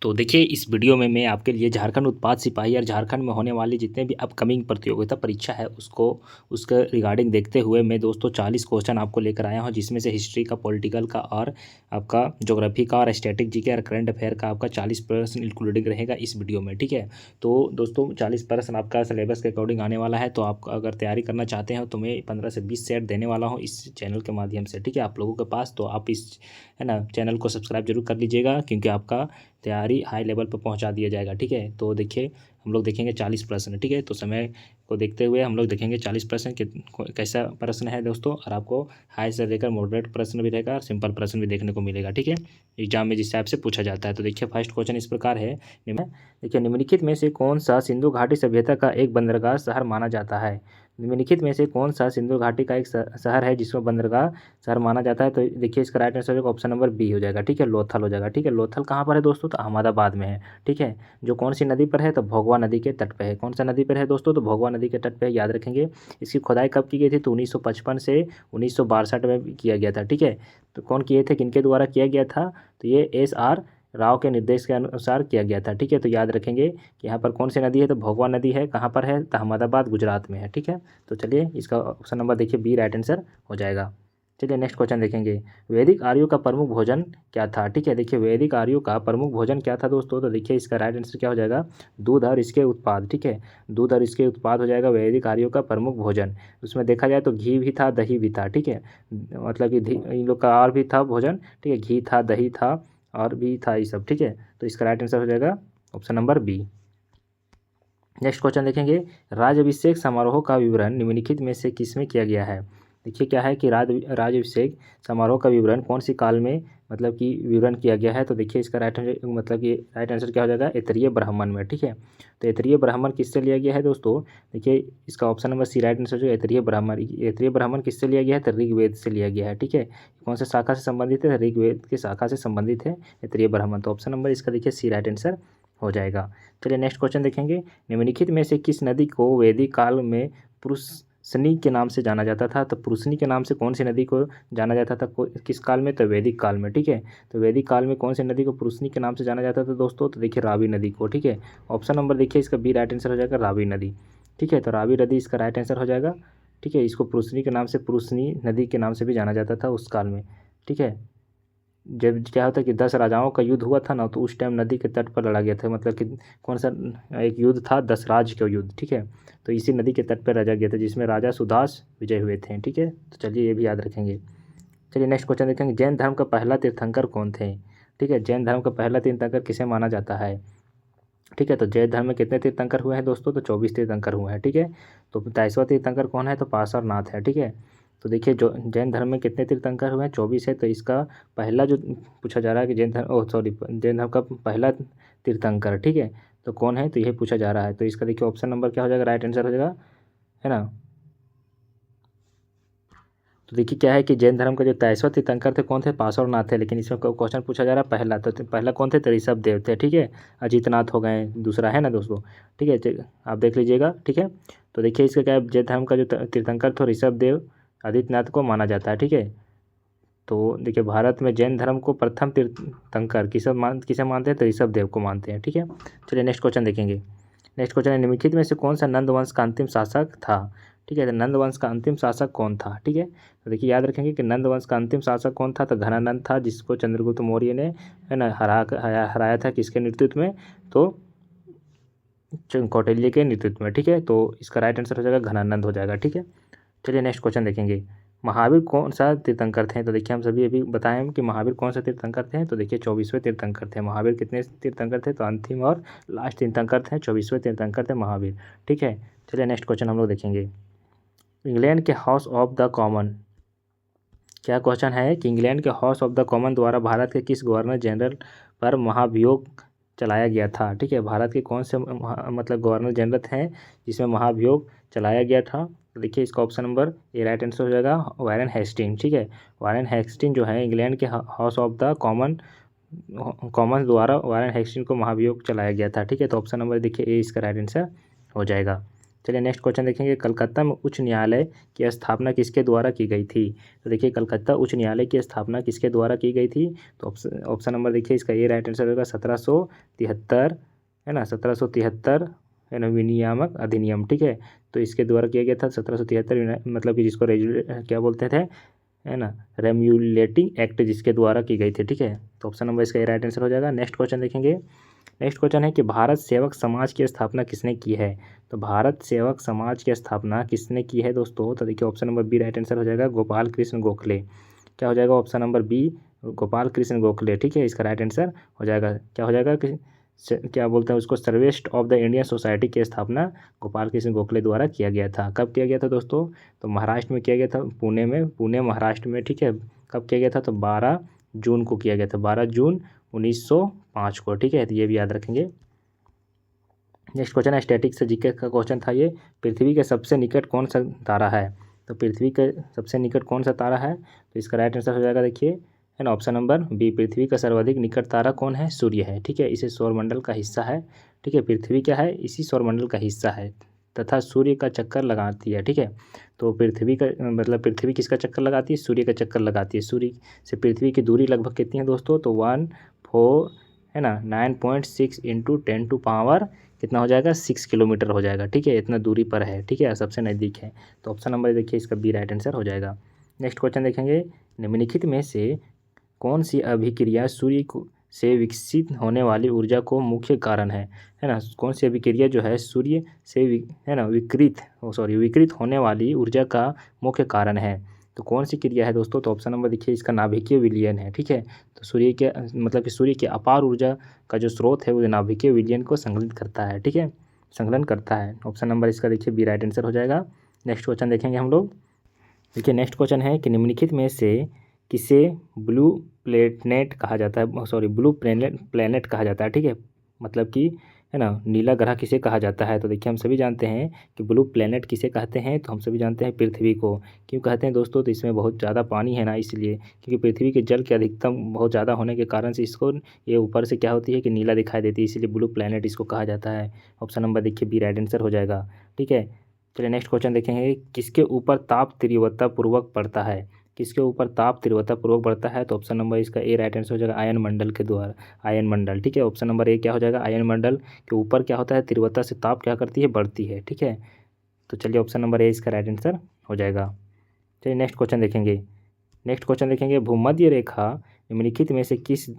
तो देखिए इस वीडियो में मैं आपके लिए झारखंड उत्पाद सिपाही और झारखंड में होने वाली जितने भी अपकमिंग प्रतियोगिता परीक्षा है उसके रिगार्डिंग देखते हुए मैं दोस्तों 40 क्वेश्चन आपको लेकर आया हूं, जिसमें से हिस्ट्री का, पॉलिटिकल का और आपका ज्योग्राफी का और स्टैटिक जीके और करंट अफेयर का आपका 40 प्रश्न इंक्लूडिंग रहेगा इस वीडियो में। ठीक है, तो दोस्तों 40 प्रश्न आपका सिलेबस के अकॉर्डिंग आने वाला है। तो आप अगर तैयारी करना चाहते हैं तो मैं 15 से 20 सेट देने वाला हूँ इस चैनल के माध्यम से। ठीक है, आप लोगों के पास, तो आप इस है ना चैनल को सब्सक्राइब जरूर कर लीजिएगा, क्योंकि आपका तैयारी हाई लेवल पर पहुंचा दिया जाएगा। ठीक है, तो देखिए हम लोग देखेंगे 40 प्रश्न। ठीक है, तो समय को देखते हुए हम लोग देखेंगे 40 प्रश्न कैसा प्रश्न है दोस्तों, और आपको हाई से लेकर मॉडरेट प्रश्न भी रहेगा और सिंपल प्रश्न भी देखने को मिलेगा। ठीक है, एग्जाम में जिस टाइप से पूछा जाता है। तो देखिए फर्स्ट क्वेश्चन इस प्रकार है। देखिए निम्नलिखित में से कौन सा सिंधु घाटी सभ्यता का एक बंदरगाह शहर माना जाता है। निम्नलिखित में से कौन सा सिंधु घाटी का एक शहर है जिसको बंदरगाह शहर माना जाता है। तो देखिए इसका right answer option number B हो जाएगा। ठीक है, लोथल हो जाएगा। ठीक है, लोथल कहाँ पर है दोस्तों, तो अहमदाबाद में है। ठीक है, जो कौन सी नदी पर है, तो भोगवा नदी के तट पर है। कौन सा नदी पर है दोस्तों, तो भोगवा नदी के तट पर, याद रखेंगे। इसकी खुदाई कब की गई थी, तो 1955 से 1962 में किया गया था। ठीक है, तो कौन किए थे, किनके द्वारा किया गया था, तो ये SR राव के निर्देश के अनुसार किया गया था। ठीक है, तो याद रखेंगे कि यहाँ पर कौन सी नदी है, तो भोगवा नदी है। कहाँ पर है, तो अहमदाबाद गुजरात में है। ठीक है, तो चलिए इसका ऑप्शन नंबर देखिए बी राइट आंसर हो जाएगा। चलिए नेक्स्ट क्वेश्चन देखेंगे। वैदिक आर्यों का प्रमुख भोजन क्या था। ठीक है, देखिए वैदिक आर्यों का प्रमुख भोजन क्या था दोस्तों, तो देखिए इसका राइट आंसर क्या हो जाएगा, दूध और इसके उत्पाद। ठीक है, दूध और इसके उत्पाद हो जाएगा वैदिक आर्यों का प्रमुख भोजन। उसमें देखा जाए तो घी भी था, दही भी था। ठीक है, मतलब कि इन लोग का और भी था भोजन। ठीक है, घी था, दही था और भी था ये सब। ठीक है, तो इसका राइट आंसर हो जाएगा option number B. Next question देखेंगे। राज्याभिषेक समारोह का विवरण निम्नलिखित में से किसमें किया गया है। देखिए क्या है कि राज्याभिषेक समारोह का विवरण कौन सी काल में मतलब कि विवरण किया गया है। तो देखिए इसका राइट आंसर मतलब कि राइट आंसर क्या हो जाएगा, ऐतरेय ब्राह्मण में। ठीक है, तो ऐतरेय ब्राह्मण किससे लिया गया है दोस्तों, देखिए इसका option number C right answer जो ऐतरेय ब्राह्मण। ऐतरेय ब्राह्मण किससे लिया गया है, तो ऋग्वेद से लिया गया है। ठीक है, कौन से शाखा से संबंधित है, ऋग्वेद की शाखा से संबंधित है ऐतरेय ब्राह्मण। तो ऑप्शन नंबर इसका देखिए सी राइट आंसर हो जाएगा। चलिए नेक्स्ट क्वेश्चन देखेंगे। निम्नलिखित में से किस नदी को वैदिक काल में पुरुषनी के नाम से जाना जाता था। तो पुरुषनी के नाम से कौन सी नदी को जाना जाता था किस काल में, तो वैदिक काल में। ठीक है, तो वैदिक काल में कौन सी नदी को पुरुषनी के नाम से जाना जाता था दोस्तों, तो देखिए रावी नदी को। ठीक है, ऑप्शन नंबर देखिए इसका बी राइट आंसर हो जाएगा, रावी नदी। ठीक है, तो रावी नदी इसका राइट आंसर हो जाएगा। ठीक है, इसको पुरुषनी के नाम से, पुरुषनी नदी के नाम से भी जाना जाता था उस काल में। ठीक है, जब क्या होता है कि 10 राजाओं का युद्ध हुआ था ना, तो उस टाइम नदी के तट पर लड़ा गया था। मतलब कि कौन सा एक युद्ध था, 10 राज का युद्ध। ठीक है, तो इसी नदी के तट पर लड़ा गया था, जिसमें राजा सुदास विजय हुए थे। ठीक है, तो चलिए ये भी याद रखेंगे। चलिए नेक्स्ट क्वेश्चन देखेंगे। जैन धर्म का पहला तीर्थंकर कौन थे। ठीक है, जैन धर्म का पहला तीर्थंकर किसे माना जाता है। ठीक है, तो जैन धर्म में कितने तीर्थंकर हुए हैं दोस्तों, तो 24 तीर्थंकर हुए हैं। ठीक है, तो 22वां तीर्थंकर कौन है, तो पार्श्वनाथ है। ठीक है, तो देखिए जो जैन धर्म में कितने तीर्थंकर हुए हैं, 24 है। तो इसका पहला जो पूछा जा रहा है कि जैन धर्म, ओह सॉरी, जैन धर्म का पहला तीर्थंकर, ठीक है, तो कौन है, तो यही पूछा जा रहा है। तो इसका देखिए ऑप्शन नंबर क्या हो जाएगा, राइट आंसर हो जाएगा, है ना। तो देखिए क्या है कि जैन धर्म का जो 23वां तीर्थंकर थे कौन थे, पार्श्वनाथ थे। लेकिन इसमें क्वेश्चन पूछा जा रहा है पहला, तो पहला कौन थे, तो ऋषभ देव थे। ठीक है, अजितनाथ हो गए दूसरा, है ना दोस्तों। ठीक है, आप देख लीजिएगा। ठीक है, तो देखिए इसका क्या है, जैन धर्म का जो तीर्थंकर थे ऋषभ देव आदित्यनाथ को माना जाता है। ठीक है, तो देखिए भारत में जैन धर्म को प्रथम तीर्थंकर किसे मानते हैं, तो ऋषभ देव को मानते हैं। ठीक है, चलिए नेक्स्ट क्वेश्चन देखेंगे। नेक्स्ट क्वेश्चन है, निम्नलिखित में से कौन सा नंद वंश का अंतिम शासक था। ठीक है, तो नंद वंश का अंतिम शासक कौन था। ठीक है, तो देखिए याद रखेंगे कि नंद वंश का अंतिम शासक कौन था, तो घनानंद था, जिसको चंद्रगुप्त मौर्य ने, है ना, हराया था किसके नेतृत्व में, तो कौटिल्य के नेतृत्व में। ठीक है, तो इसका राइट आंसर हो जाएगा घनानंद हो जाएगा। ठीक है, चलिए नेक्स्ट क्वेश्चन देखेंगे। महावीर कौन सा तीर्थंकर थे। तो देखिए हम सभी अभी बताएं कि महावीर कौन सा तीर्थंकर थे। तो देखिए 24वें तीर्थंकर थे महावीर। कितने तीर्थंकर थे, तो अंतिम और लास्ट तीर्थंकर थे, 24वें तीर्थंकर थे महावीर। ठीक है, चलिए नेक्स्ट क्वेश्चन हम लोग देखेंगे। इंग्लैंड के हाउस ऑफ द कॉमन, क्या क्वेश्चन है कि इंग्लैंड के हाउस ऑफ द कॉमन द्वारा भारत के किस गवर्नर जनरल पर महाभियोग चलाया गया था। ठीक है, भारत के कौन से मतलब गवर्नर जनरल हैं जिसमें महाभियोग चलाया गया था। तो देखिए इसका option number A right answer हो जाएगा, वारेन हेस्टिंग। ठीक है, वारेन हेस्टिंग जो है इंग्लैंड के हाउस ऑफ द कॉमन द्वारा वारेन हेस्टिंग को महाभियोग चलाया गया था। ठीक है, तो ऑप्शन नंबर देखिए ए इसका राइट आंसर हो जाएगा। चलिए नेक्स्ट क्वेश्चन देखेंगे, कलकत्ता में उच्च न्यायालय की स्थापना किसके द्वारा की गई थी। तो देखिए कलकत्ता उच्च न्यायालय की स्थापना किसके द्वारा की गई थी। तो ऑप्शन नंबर देखिए इसका ये राइट आंसर होगा 1773, है ना, 1773, है ना, विनियामक अधिनियम। ठीक है, तो इसके द्वारा किया गया था 1773, मतलब कि जिसको क्या बोलते थे, है ना, रेम्यूलेटिंग एक्ट, जिसके द्वारा की गई थी। ठीक है, तो ऑप्शन नंबर इसका राइट आंसर हो जाएगा। नेक्स्ट क्वेश्चन देखेंगे, नेक्स्ट क्वेश्चन है कि भारत सेवक समाज की स्थापना किसने की है। तो भारत सेवक समाज की स्थापना किसने की है दोस्तों। तो देखिए option number B right answer हो जाएगा, गोपाल कृष्ण गोखले। क्या हो जाएगा option number B, Gopal Krishna Gokhale. ठीक है, इसका राइट आंसर हो जाएगा, क्या हो जाएगा कि क्या बोलते हैं उसको, सर्वेस्ट ऑफ द इंडियन सोसाइटी की स्थापना गोपाल कृष्ण गोखले द्वारा किया गया था। कब किया गया था दोस्तों। तो महाराष्ट्र में किया गया था, पुणे में, पुणे महाराष्ट्र में। ठीक है, कब किया गया था। तो 12 जून को किया गया था, 12 जून 1905 को। ठीक है, तो ये भी याद रखेंगे। नेक्स्ट क्वेश्चन है स्टैटिक्स से जीके का क्वेश्चन था ये, पृथ्वी के सबसे निकट कौन सा तारा है। तो पृथ्वी के सबसे निकट कौन सा तारा है। तो इसका राइट आंसर हो जाएगा, देखिए, है ना, ऑप्शन नंबर बी, पृथ्वी का सर्वाधिक निकट तारा कौन है, सूर्य है। ठीक है, इसे सौरमंडल का हिस्सा है। ठीक है, पृथ्वी क्या है, इसी सौरमंडल का हिस्सा है तथा सूर्य का चक्कर लगाती है। ठीक है, तो पृथ्वी का मतलब पृथ्वी किसका चक्कर लगाती है, सूर्य का चक्कर लगाती है। सूर्य से पृथ्वी की दूरी लगभग कितनी है दोस्तों। तो 14, है ना, 9.6 इंटू 10 कितना हो जाएगा, 6 किलोमीटर हो जाएगा। ठीक है, इतना दूरी पर है। ठीक है, सबसे नज़दीक है। तो ऑप्शन नंबर देखिए इसका बी राइट आंसर हो जाएगा। नेक्स्ट क्वेश्चन देखेंगे, निम्नलिखित में से कौन सी अभिक्रिया सूर्य से विकसित होने वाली ऊर्जा को मुख्य कारण है ना। कौन सी अभिक्रिया जो है सूर्य से है ना विकृत होने वाली ऊर्जा का मुख्य कारण है। तो कौन सी क्रिया है दोस्तों। तो ऑप्शन नंबर देखिए इसका नाभिकीय विलयन है। ठीक है, तो सूर्य के मतलब कि सूर्य की अपार ऊर्जा का जो स्रोत है वो नाभिकीय विलयन को संकलित करता है। ठीक है, संकलन करता है। ऑप्शन नंबर इसका देखिए बी राइट आंसर हो जाएगा। नेक्स्ट क्वेश्चन देखेंगे हम लोग। देखिए नेक्स्ट क्वेश्चन है कि निम्नलिखित में से किसे ब्लू प्लेनेट कहा जाता है, ब्लू प्लेनेट कहा जाता है। ठीक है, मतलब कि, है ना, नीला ग्रह किसे कहा जाता है। तो देखिए हम सभी जानते हैं कि ब्लू प्लेनेट किसे कहते हैं। तो हम सभी जानते हैं पृथ्वी को। क्यों कहते हैं दोस्तों। तो इसमें बहुत ज़्यादा पानी है ना, इसलिए, क्योंकि पृथ्वी के जल के अधिकतम बहुत ज़्यादा होने के कारण से इसको ये ऊपर से क्या होती है कि नीला दिखाई देती है, इसलिए ब्लू प्लेनेट इसको कहा जाता है। ऑप्शन नंबर देखिए बी राइट आंसर हो जाएगा। ठीक है, चलिए नेक्स्ट क्वेश्चन देखेंगे, किसके ऊपर ताप तीव्रता पूर्वक पड़ता है। किसके ऊपर ताप तीव्रता पूर्वक बढ़ता है। तो ऑप्शन नंबर इसका ए राइट आंसर हो जाएगा, आयन मंडल के द्वारा, आयन मंडल। ठीक है, ऑप्शन नंबर ए क्या हो जाएगा, आयन मंडल के ऊपर क्या होता है, तीव्रता से ताप क्या करती है, बढ़ती है। ठीक है, तो चलिए ऑप्शन नंबर ए इसका राइट आंसर हो जाएगा। चलिए नेक्स्ट क्वेश्चन देखेंगे। नेक्स्ट क्वेश्चन देखेंगे, भूमध्य रेखा निम्नलिखित में से किस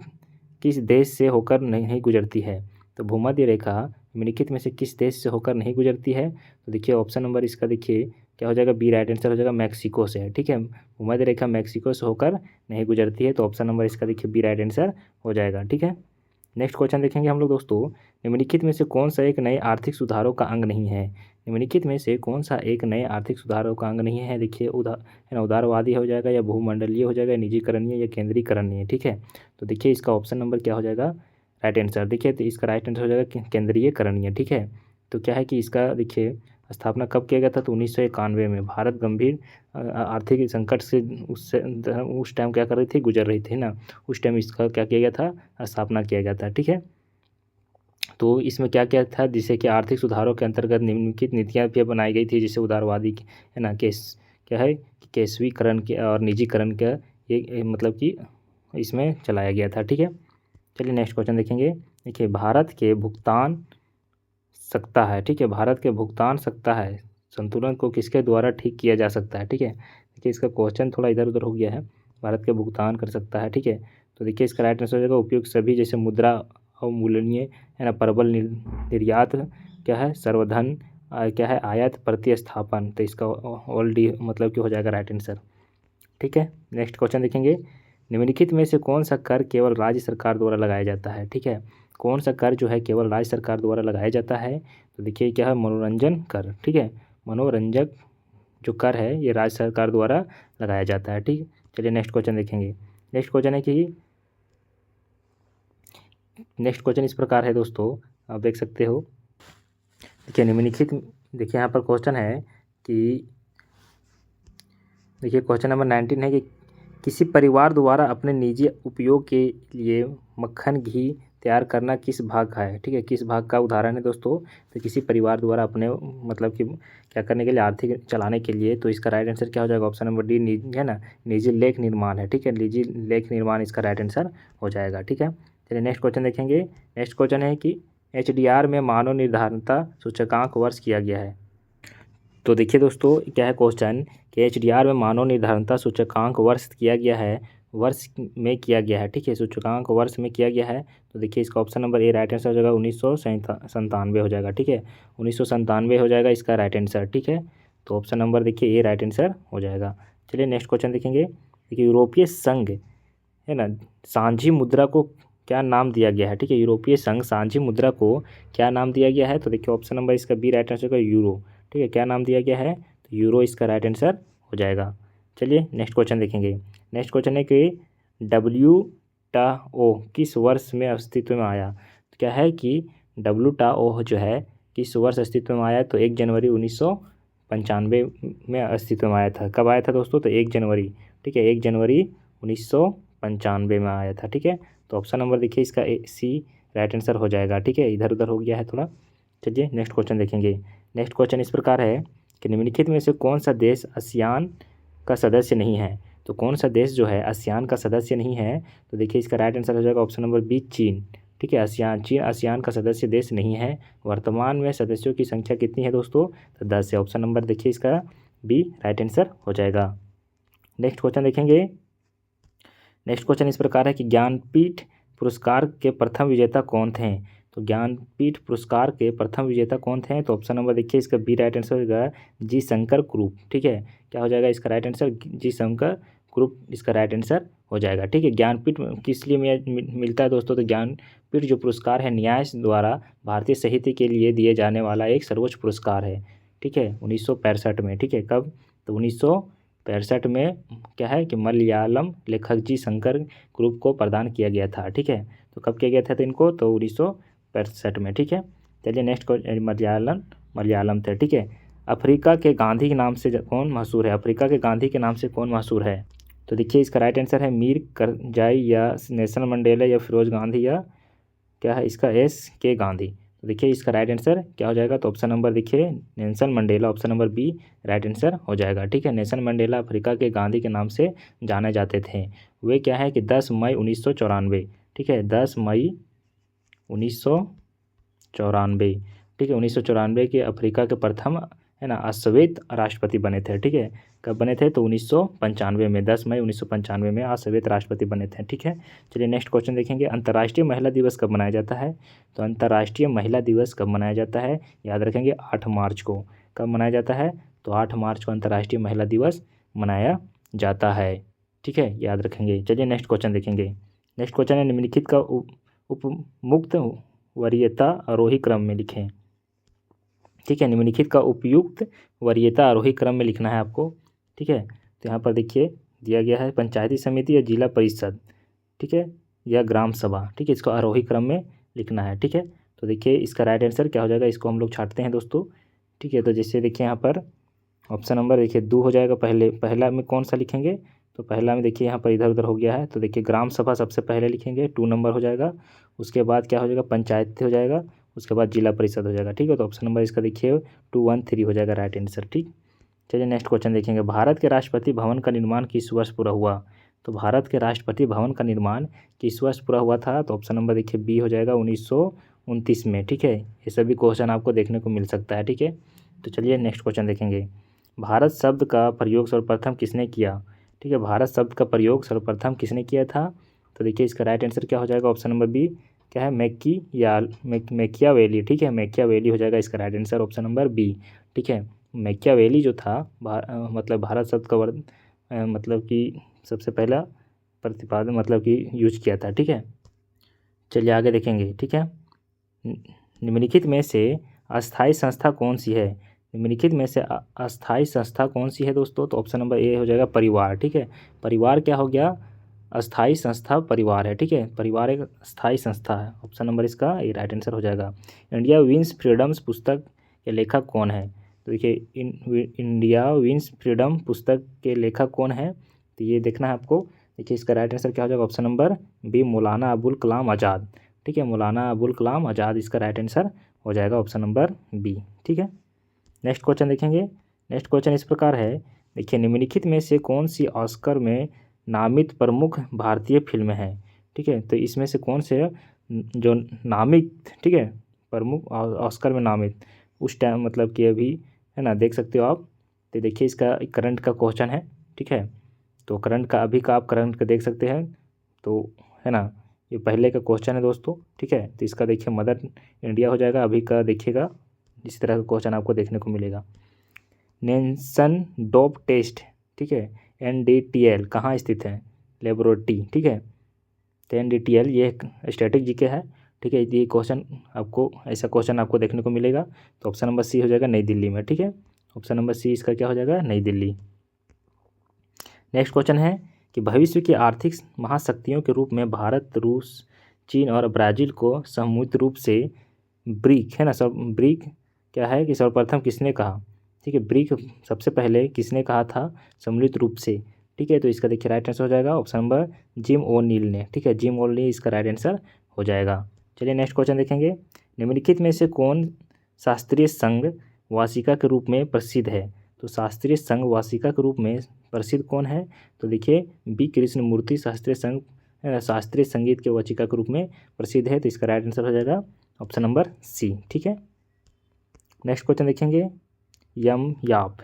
किस देश से होकर नहीं गुजरती है। तो भूमध्य रेखा निम्नलिखित में से किस देश से होकर नहीं गुजरती है। तो देखिए ऑप्शन नंबर इसका देखिए क्या हो जाएगा, बी राइट आंसर हो जाएगा, मैक्सिको से। ठीक है, भूमध्य रेखा मैक्सिको से होकर नहीं गुजरती है। तो ऑप्शन नंबर इसका देखिए बी राइट आंसर हो जाएगा। ठीक है, नेक्स्ट क्वेश्चन देखेंगे हम लोग दोस्तों, निम्नलिखित में से कौन सा एक नए आर्थिक सुधारों का अंग नहीं है। निम्नलिखित में से कौन सा एक नए आर्थिक सुधारों का अंग नहीं है। देखिए है ना, उदारवादी हो जाएगा, या भूमंडलीय हो जाएगा, निजीकरणीय या केंद्रीकरणीय। ठीक है, तो देखिए इसका ऑप्शन नंबर क्या हो जाएगा, राइट आंसर। देखिए तो इसका राइट आंसर हो जाएगा केंद्रीयकरणीय। ठीक है, तो क्या है कि इसका देखिए स्थापना कब किया गया था। तो 1991 में। भारत गंभीर आर्थिक संकट से उस टाइम क्या कर रही थी, गुजर रही थी ना, उस टाइम इसका क्या किया गया था, स्थापना किया गया था। ठीक है, तो इसमें क्या क्या था, जिससे कि आर्थिक सुधारों के अंतर्गत निम्नलिखित नीतियाँ भी बनाई गई थी, जैसे उदारवादी है ना, क्या है कि कैशवीकरण के और निजीकरण का ये मतलब कि इसमें चलाया गया था। ठीक है, चलिए नेक्स्ट क्वेश्चन देखेंगे। देखिए भारत के भुगतान सकता है। ठीक है, भारत के भुगतान सकता है संतुलन को किसके द्वारा ठीक किया जा सकता है। ठीक है, देखिए इसका क्वेश्चन थोड़ा इधर उधर हो गया है, भारत के भुगतान कर सकता है। ठीक है, तो देखिए इसका राइट आंसर हो जाएगा, उपयुक्त सभी, जैसे मुद्रा अवमूल्यनीय, है ना, प्रबल निर्यात, क्या है, सर्वधन, क्या है, आयात प्रतिस्थापन। तो इसका ऑल डी मतलब कि हो जाएगा राइट आंसर। ठीक है, नेक्स्ट क्वेश्चन देखेंगे, निम्नलिखित में से कौन सा कर केवल राज्य सरकार द्वारा लगाया जाता है। ठीक है, कौन सा कर जो है केवल राज्य सरकार द्वारा लगाया जाता है। तो देखिए क्या है, मनोरंजन कर। ठीक है, मनोरंजक जो कर है ये राज्य सरकार द्वारा लगाया जाता है। ठीक, चलिए नेक्स्ट क्वेश्चन देखेंगे। नेक्स्ट क्वेश्चन है कि नेक्स्ट क्वेश्चन इस प्रकार है दोस्तों, आप देख सकते हो। देखिए निम्नलिखित, देखिए यहाँ पर क्वेश्चन है कि, देखिए क्वेश्चन नंबर 19 है कि किसी परिवार द्वारा अपने निजी उपयोग के लिए मक्खन, घी, तैयार करना किस भाग का है, ठीक है, किस भाग का उदाहरण है दोस्तों, तो किसी परिवार द्वारा अपने मतलब कि क्या करने के लिए, आर्थिक चलाने के लिए। तो इसका राइट आंसर क्या हो जाएगा, ऑप्शन नंबर डी है ना, निजी लेख निर्माण है, ठीक है, निजी लेख निर्माण इसका राइट आंसर हो जाएगा, ठीक है। चलिए नेक्स्ट क्वेश्चन देखेंगे। नेक्स्ट क्वेश्चन है कि HDR में मानव निर्धारणता सूचकांक वर्ष किया गया है। तो देखिए दोस्तों क्या है क्वेश्चन कि HDR में मानव निर्धारणता सूचकांक वर्ष किया गया है, वर्ष में किया गया है, ठीक है, सूचकांक वर्ष में किया गया है। तो देखिए इसका option number A right answer हो जाएगा 1997 हो जाएगा, ठीक है, 1997 हो जाएगा इसका राइट आंसर, ठीक है। तो ऑप्शन नंबर देखिए ए राइट आंसर हो जाएगा। चलिए नेक्स्ट क्वेश्चन देखेंगे। देखिए यूरोपीय संघ है ना, सांझी मुद्रा को क्या नाम दिया गया है, ठीक है, यूरोपीय संघ सांझी मुद्रा को क्या नाम दिया गया है। तो देखिए ऑप्शन नंबर इसका बी राइट आंसर होगा यूरो, ठीक है, क्या नाम दिया गया है, तो यूरो इसका राइट आंसर हो जाएगा। चलिए नेक्स्ट क्वेश्चन देखेंगे। नेक्स्ट क्वेश्चन है कि WTO किस वर्ष में अस्तित्व में आया। तो क्या है कि WTO जो है किस वर्ष अस्तित्व में आया, तो 1 जनवरी 1995 में अस्तित्व में आया था। कब आया था दोस्तों, तो 1 जनवरी, ठीक है, 1 जनवरी 1995 में आया था, ठीक है। तो ऑप्शन नंबर देखिए इसका सी राइट आंसर हो जाएगा, ठीक है, इधर उधर हो गया है थोड़ा। चलिए नेक्स्ट क्वेश्चन देखेंगे। नेक्स्ट क्वेश्चन इस प्रकार है कि निम्नलिखित में से कौन सा देश आसियान का सदस्य नहीं है। तो कौन सा देश जो है आसियान का सदस्य नहीं है, तो देखिए इसका राइट आंसर हो जाएगा ऑप्शन नंबर बी चीन, ठीक है, चीन आसियान का सदस्य देश नहीं है। वर्तमान में सदस्यों की संख्या कितनी है दोस्तों, तो 10 है। ऑप्शन नंबर देखिए इसका बी राइट आंसर हो जाएगा। नेक्स्ट क्वेश्चन देखेंगे। नेक्स्ट क्वेश्चन इस प्रकार है कि ज्ञानपीठ पुरस्कार के प्रथम विजेता कौन थे। तो ज्ञानपीठ पुरस्कार के प्रथम विजेता कौन थे, तो ऑप्शन नंबर देखिए इसका बी राइट आंसर होगा जी शंकर कुरूप, ठीक है, क्या हो जाएगा इसका राइट आंसर, जी शंकर कुरूप इसका राइट आंसर हो जाएगा, ठीक है। ज्ञानपीठ किस लिए मिलता है दोस्तों, तो ज्ञानपीठ जो पुरस्कार है न्याय द्वारा भारतीय साहित्य के लिए दिए जाने वाला एक सर्वोच्च पुरस्कार है, ठीक है, 1965 में, ठीक है, कब, तो 1965 में क्या है कि मलयालम लेखक जी शंकर कुरूप को प्रदान किया गया था, ठीक है। तो कब किया गया था तो इनको, तो 1965 में, ठीक है। चलिए नेक्स्ट मलयालम थे, ठीक है। अफ्रीका के गांधी के नाम से कौन मशहूर है, अफ्रीका के गांधी के नाम से कौन मशहूर है। तो देखिए इसका राइट आंसर है मीर करजाई या नेल्सन मंडेला या फिरोज गांधी या क्या है इसका SK गांधी। तो देखिए इसका राइट आंसर क्या हो जाएगा, तो ऑप्शन नंबर देखिए Nelson Mandela, option number B right answer हो जाएगा, ठीक है। नेल्सन मंडेला अफ्रीका के गांधी के नाम से जाने जाते थे। वे क्या है कि 10 मई 1994, ठीक है, 10 मई 1994, ठीक है, 1994 के अफ्रीका के प्रथम है ना अश्वेत राष्ट्रपति बने थे, ठीक है। कब बने थे, तो 1995 में, 10 मई 1995 में अश्वेत राष्ट्रपति बने थे, ठीक है। चलिए नेक्स्ट क्वेश्चन देखेंगे। अंतर्राष्ट्रीय महिला दिवस कब मनाया जाता है। तो अंतर्राष्ट्रीय महिला दिवस कब मनाया जाता है, याद रखेंगे 8 मार्च को। कब मनाया जाता है, तो 8 मार्च को अंतर्राष्ट्रीय महिला दिवस मनाया जाता है, ठीक है, याद रखेंगे। चलिए नेक्स्ट क्वेश्चन देखेंगे। नेक्स्ट क्वेश्चन है निम्नलिखित का उपमुक्त वरीयता आरोही क्रम में लिखें, ठीक है, निम्नलिखित का उपयुक्त वरीयता आरोही क्रम में लिखना है आपको, ठीक है। तो यहाँ पर देखिए दिया गया है पंचायती समिति या जिला परिषद, ठीक है, या ग्राम सभा, ठीक है, इसको आरोही क्रम में लिखना है, ठीक है। तो देखिए इसका राइट आंसर क्या हो जाएगा, इसको हम लोग छांटते हैं दोस्तों, ठीक है। तो जैसे देखिए यहाँ पर ऑप्शन नंबर देखिए 2 हो जाएगा, पहला में कौन सा लिखेंगे, तो पहला में देखिए यहाँ पर इधर उधर हो गया है, तो देखिए ग्राम सभा सबसे पहले लिखेंगे, 2 नंबर हो जाएगा। उसके बाद क्या हो जाएगा, पंचायत हो जाएगा, उसके बाद जिला परिषद हो जाएगा, ठीक है। तो ऑप्शन नंबर इसका देखिए 213 हो जाएगा राइट आंसर, ठीक। चलिए नेक्स्ट क्वेश्चन देखेंगे। भारत के राष्ट्रपति भवन का निर्माण किस वर्ष पूरा हुआ। तो भारत के राष्ट्रपति भवन का निर्माण किस वर्ष पूरा हुआ था, तो ऑप्शन नंबर देखिए बी हो जाएगा 1929 में, ठीक है। ये सभी क्वेश्चन आपको देखने को मिल सकता है, ठीक है। तो चलिए नेक्स्ट क्वेश्चन देखेंगे। भारत शब्द का प्रयोग सर्वप्रथम किसने किया, ठीक है, भारत शब्द का प्रयोग सर्वप्रथम किसने किया था। तो देखिए इसका राइट आंसर क्या हो जाएगा, ऑप्शन नंबर बी क्या है मैकियावेली, ठीक है, मैकियावेली हो जाएगा इसका right answer, option number B, ठीक है। मैकियावेली जो था मतलब भारत शब्द का मतलब कि सबसे पहला प्रतिपादन मतलब कि यूज किया था, ठीक है। चलिए आगे देखेंगे, ठीक है। निम्नलिखित में से अस्थायी संस्था कौन सी है, निम्नलिखित में से अस्थायी संस्था कौन सी है दोस्तों, तो ऑप्शन नंबर ए हो जाएगा परिवार, ठीक है। परिवार क्या हो गया, अस्थायी संस्था परिवार है, ठीक है, परिवार एक स्थायी संस्था है, ऑप्शन नंबर इसका ये राइट आंसर हो जाएगा। इंडिया विंस फ्रीडम्स पुस्तक के लेखक कौन है, तो देखिए इंडिया विंस फ्रीडम पुस्तक के लेखक कौन है, तो ये देखना है आपको। देखिए इसका राइट आंसर क्या हो जाएगा, option number B Maulana Abul Kalam Azad. ठीक है, मौलाना अबुल कलाम आज़ाद इसका राइट आंसर हो जाएगा ऑप्शन नंबर बी। ठीक है, नेक्स्ट क्वेश्चन देखेंगे। नेक्स्ट क्वेश्चन इस प्रकार है, देखिए निम्नलिखित में से कौन सी ऑस्कर में नामित प्रमुख भारतीय फिल्म है। ठीक है, तो इसमें से कौन से जो नामित, ठीक है, प्रमुख ऑस्कर में नामित उस टाइम, मतलब कि अभी है ना, देख सकते हो आप। तो देखिए इसका करंट का क्वेश्चन है। ठीक है, तो करंट का अभी का आप करंट का देख सकते हैं, तो है ना, ये पहले का क्वेश्चन है दोस्तों। ठीक है, तो इसका देखिए मदर इंडिया हो जाएगा। अभी का देखिएगा इसी तरह का क्वेश्चन आपको देखने को मिलेगा। नेल्सन डोप टेस्ट, ठीक है, NDTL कहाँ स्थित है, लेबोरेटरी। ठीक है, तो NDTL ये एक स्टैटिक जीके है। ठीक है, ये क्वेश्चन आपको, ऐसा क्वेश्चन आपको देखने को मिलेगा। तो ऑप्शन नंबर सी हो जाएगा नई दिल्ली में। ठीक है, ऑप्शन नंबर सी इसका क्या हो जाएगा, नई दिल्ली। नेक्स्ट क्वेश्चन है कि भविष्य की आर्थिक महाशक्तियों के रूप में भारत, रूस, चीन और ब्राज़ील को सामूहिक रूप से ब्रिक, है ना, सब ब्रिक क्या है कि सर्वप्रथम किसने कहा। ठीक है, ब्रिक सबसे पहले किसने कहा था सम्मिलित रूप से। ठीक है, तो इसका देखिए राइट आंसर हो जाएगा ऑप्शन नंबर जिम ओ'नील ने। ठीक है, जिम ओ'नील इसका राइट आंसर हो जाएगा। चलिए नेक्स्ट क्वेश्चन देखेंगे। निम्नलिखित में से कौन शास्त्रीय संघ वासिका के रूप में प्रसिद्ध है। तो शास्त्रीय संघ वासिका के रूप में प्रसिद्ध कौन है, तो देखिए बी कृष्णमूर्ति शास्त्रीय संघ, शास्त्रीय संगीत के वाचिका के रूप में प्रसिद्ध है। तो इसका राइट आंसर हो जाएगा ऑप्शन नंबर सी। ठीक है, नेक्स्ट क्वेश्चन देखेंगे। यम याप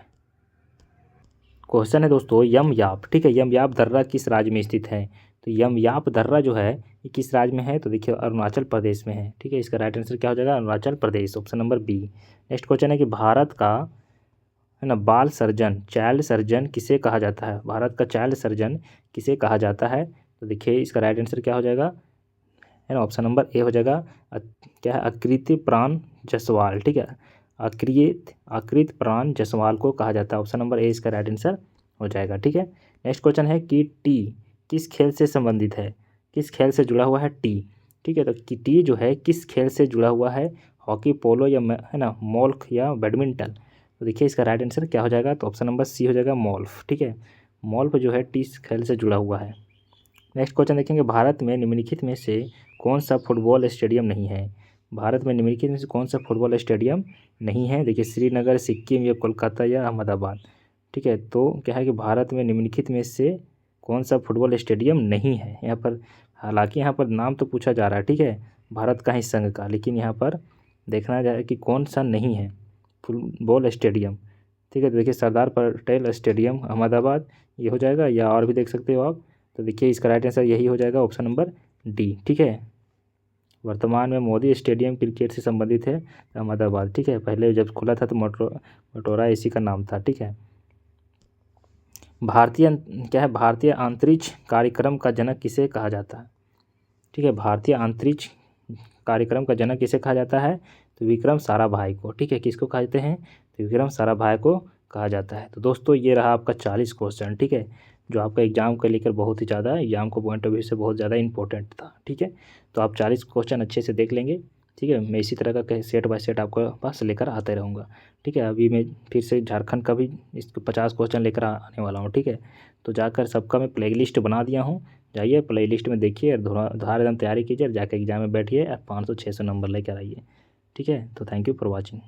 क्वेश्चन है दोस्तों, यम याप। ठीक है, यम याप दर्रा किस राज्य में स्थित है। तो यम याप दर्रा जो है ये किस राज्य में है, तो देखिए अरुणाचल प्रदेश में है। ठीक है, इसका राइट आंसर क्या हो जाएगा, Arunachal Pradesh, option number B. Next question है कि भारत का, है ना, बाल सर्जन, चाइल्ड सर्जन किसे कहा जाता है। भारत का चाइल्ड सर्जन किसे कहा जाता है, तो देखिए इसका राइट आंसर क्या हो जाएगा, है ना, ऑप्शन नंबर ए हो जाएगा। क्या है, आकृति प्राण जायसवाल। ठीक है, आकृत प्राण जायसवाल को कहा जाता है। ऑप्शन नंबर ए इसका राइट आंसर हो जाएगा। ठीक है, नेक्स्ट क्वेश्चन है कि टी किस खेल से संबंधित है, किस खेल से जुड़ा हुआ है टी। ठीक है, तो टी जो है किस खेल से जुड़ा हुआ है, हॉकी, पोलो या है ना मोल्क या बैडमिंटन। तो देखिए इसका राइट आंसर क्या हो जाएगा, तो ऑप्शन नंबर सी हो जाएगा मोल्फ। ठीक है, मोल्फ जो है टी खेल से जुड़ा हुआ है। नेक्स्ट क्वेश्चन देखेंगे। भारत में निम्नलिखित में से कौन सा फुटबॉल स्टेडियम नहीं है। भारत में निम्नलिखित में से कौन सा फुटबॉल स्टेडियम नहीं है, देखिए श्रीनगर, सिक्किम या कोलकाता या अहमदाबाद। ठीक है, तो क्या है कि भारत में निम्नलिखित में से कौन सा फुटबॉल स्टेडियम नहीं है यहाँ पर। हालांकि यहाँ पर नाम तो पूछा जा रहा है, ठीक है, भारत का ही संघ का, लेकिन यहाँ पर देखना जाए कि कौन सा नहीं है फुटबॉल स्टेडियम। ठीक है, तो देखिए सरदार पटेल स्टेडियम अहमदाबाद ये हो जाएगा, या और भी देख सकते हो आप। तो देखिए इसका राइट आंसर यही हो जाएगा ऑप्शन नंबर डी। ठीक है, वर्तमान में मोदी स्टेडियम क्रिकेट से संबंधित है अहमदाबाद। ठीक है, पहले जब खुला था तो मोटोरा इसी का नाम था। ठीक है, भारतीय क्या है, भारतीय अंतरिक्ष कार्यक्रम का जनक किसे कहा जाता है। ठीक है, भारतीय अंतरिक्ष कार्यक्रम का जनक किसे कहा जाता है, तो विक्रम साराभाई को। ठीक है, किसको कहते हैं, तो विक्रम साराभाई को कहा जाता है। तो दोस्तों ये रहा आपका 40 क्वेश्चन। ठीक है, जो आपका एग्जाम को लेकर बहुत ही ज़्यादा, एग्जाम को पॉइंट ऑफ व्यू से बहुत ज़्यादा इंपॉर्टेंट था। ठीक है, तो आप 40 क्वेश्चन अच्छे से देख लेंगे। ठीक है, मैं इसी तरह का सेट बाय सेट आपके पास लेकर आते रहूँगा। ठीक है, अभी मैं फिर से झारखंड का भी इसको 50 क्वेश्चन लेकर आने वाला हूँ। ठीक है, तो जाकर सबका मैं प्ले लिस्ट बना दिया हूँ, जाइए प्ले लिस्ट में देखिए, उधार एकदम तैयारी कीजिए, जाकर एग्जाम में बैठिए, 500-600 नंबर लेकर आइए। ठीक है, तो थैंक यू फॉर वॉचिंग।